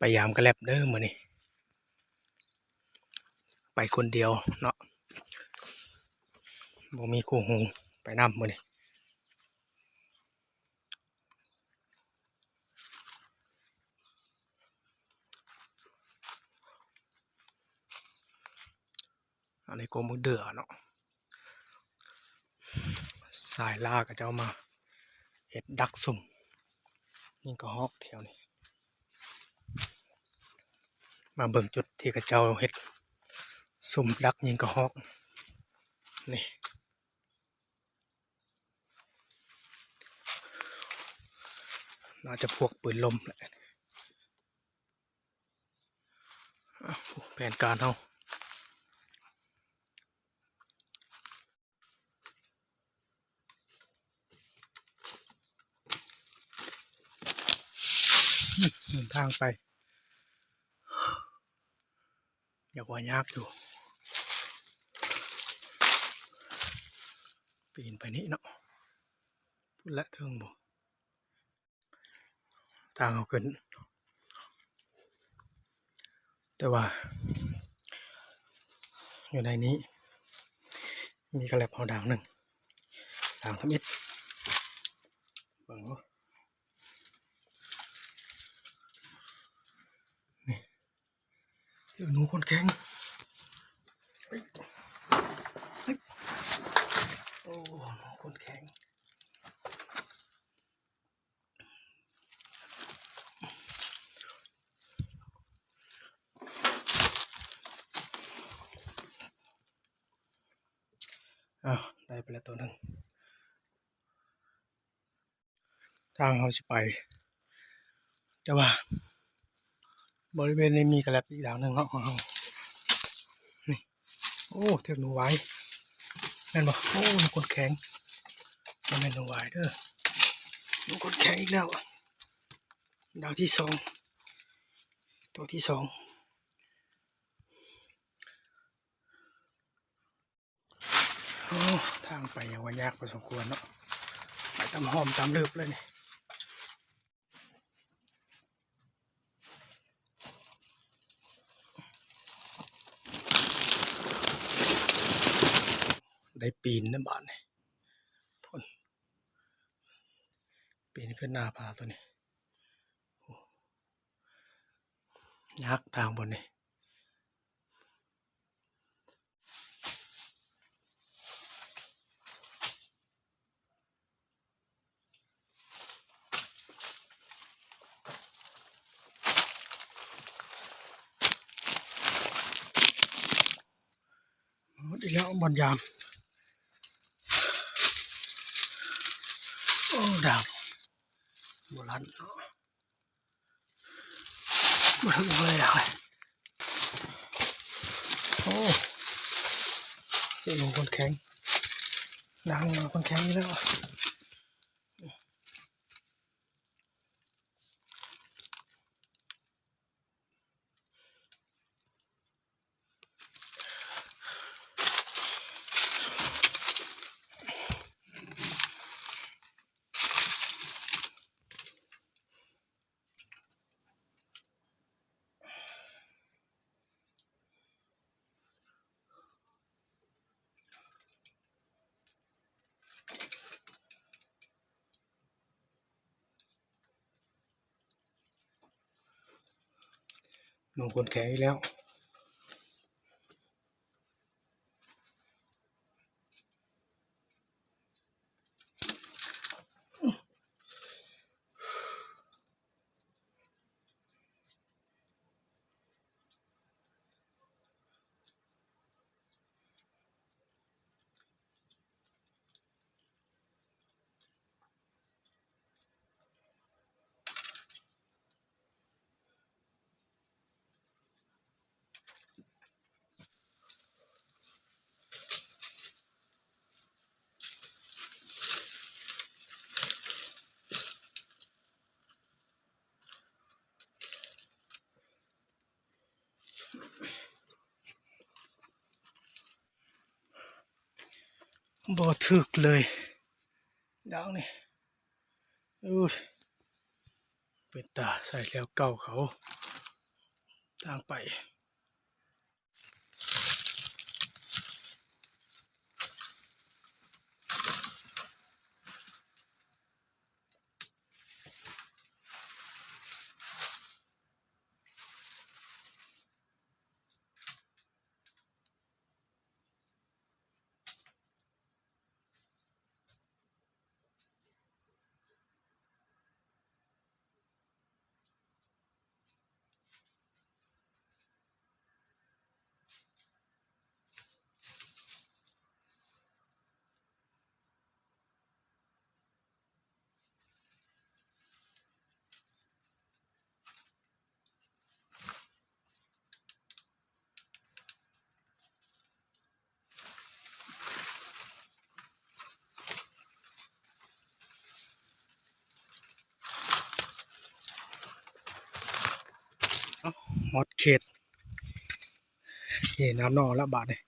ไปยามกระแลบเด้อมื้อนี้ไปคนเดียวเนาะบ่มีคู่หูไปนำมื้อนี้อะไรก็มือเดือเนาะสายล่าก็จะเอามาเฮ็ดดักสุ่มนี่ก็ฮอกแถวนี้มาเบิ่งจุดที่กระเจ้าเฮ็ดสุ่มดักยิงกระฮอกนี่น่าจะพวกปืนลมแหละแผนการเฮาเดินทางไปอยากว่ายากอยู่ปีนไปนี่เนาะพูดละเทิงบ่ทางเอาขึ้นแต่ว่าอยู่ในนี้มีกระแลบเฮาด่างหนึ่งด่างทำอิฐเบิ่งว่านี่เดี๋ยวหนูคนแข็งเฮ้ยโอ้หนูคนแข็งอ้าวได้ไปแล้วตัวหนึ่งทางเราสิไปแต่ว่าบริเวณนี้มีกระแลบอีกด่างหนึ่งเนาะของเรานี่โอ้เทียบหนูไว้แม่นบ่โอ้หนูคนแข็งมันแม่นหนูไว้เด้อหนูคนแข็งอีกแล้วดาวที่สองตัวที่สองโอ้ทางไปอย่างว่ายากพอสมควรเนาะไปตามหอมตามลืบเลยนี่ได้ปีนนะบ้านนี่พ่นปีนขึ้นหน้าผาตัวนี้ยากทางบนนี่อีกแล้วบอลยามโอ้ดาวโบราณเนาะมาถึงเลยดาวเลยโอ้เจ้าหนูคนแข็งนางมาคนแข็งนี่แล้วหนูคนแข็งอีกแล้วบ่ถึกเลยดาวนี่อู้เป็นตาใส่แล้วเก่าเขา ทางไปหมดเขตน้ำนองละบาทเลย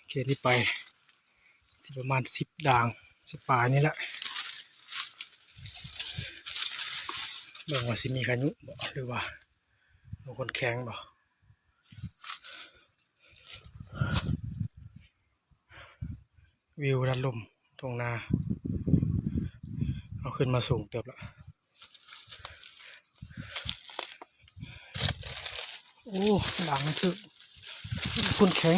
เขตที่ไปสิประมาณ10 ด่าง10 ป่านี่แหละเบิ่งว่าสิมีขยุบ่หรือว่าบางคนแข็งบ่วิวด้านลมตรงนาเอาขึ้นมาสูงเติบละโอ้ด่างมันถึกคุณแข็ง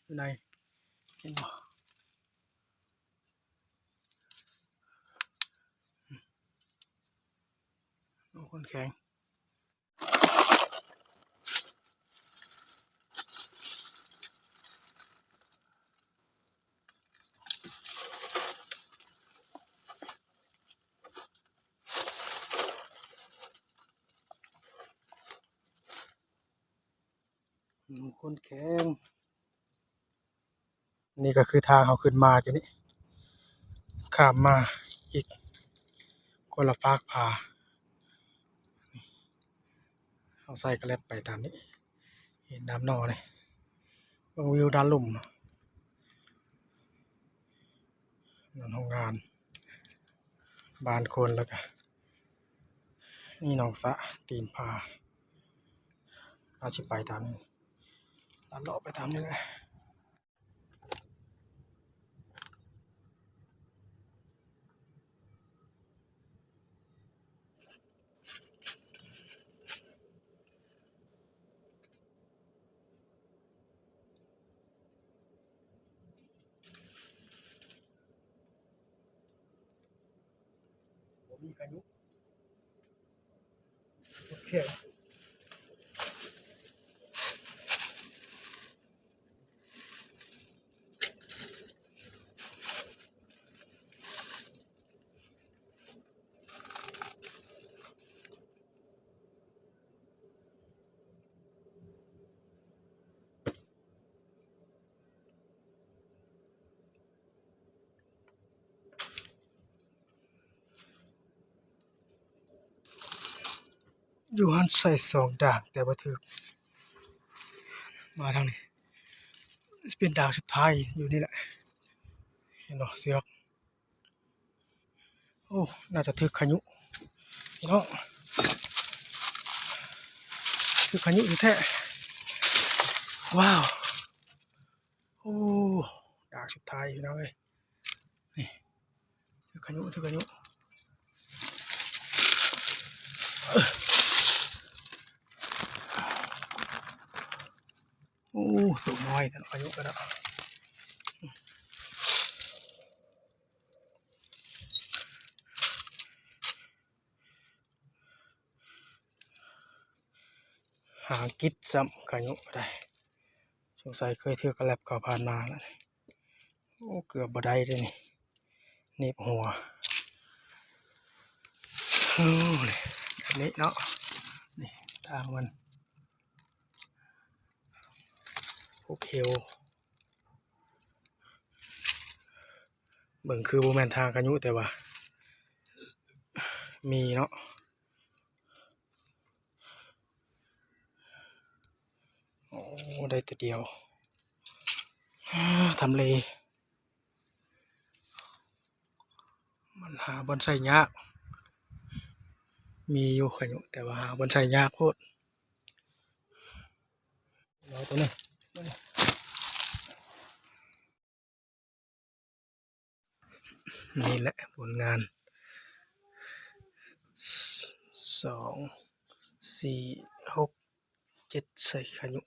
อยู่ในเห็นบ่คนแข็งคนแข็งนี่ก็คือทางเขาขึ้นมาจ้ะนี่ข้ามมาอีกคนละฟากผาเอาใส่กระเล็บไปตามนี้เห็นน้ำนอเลยวิวด้านลุ่มนั่นห้องงานบ้านคนแล้วก็นี่หนองสะตีนผาเราจะไปตามนี้ลัดเลาะไปตามนี้เลยมีกันยุโอเคอยู่หันใส่2 ด่างแต่บ่ถึกมาทางนี้จะเป็นด่างสุดท้ายอยู่นี่แหละเห็นบ่เสือกโอ้น่าจะถึกขยุพี่น้องถึกขยุอยู่แท้ว้าวโอ้ด่างสุดท้ายพี่น้องเอ้ยนี่ถึกขยุโอ้สูงน้อยแต่อายุก็แล้วหากิดซ้ำอายุก็ได้สงสัยเคยเที่ยวกระแลบเขาผ่านมาแล้วโอ้เกือบบ่ได้เลยนี่หนีบหัวโอ้นี่แบบนี้เนาะนี่ทางมันพวกเฮลเบิ่งคือโบแมนทางอายุแต่ว่ามีเนาะโอ้ได้แต่เดียวทำเลมันหาบอนไซยาก มีอยู่ขยุแต่ว่าหาบนใช้ยากโพดรอตัวนี้นี่แหละผลงาน2 4 6 7ใส่ขยุ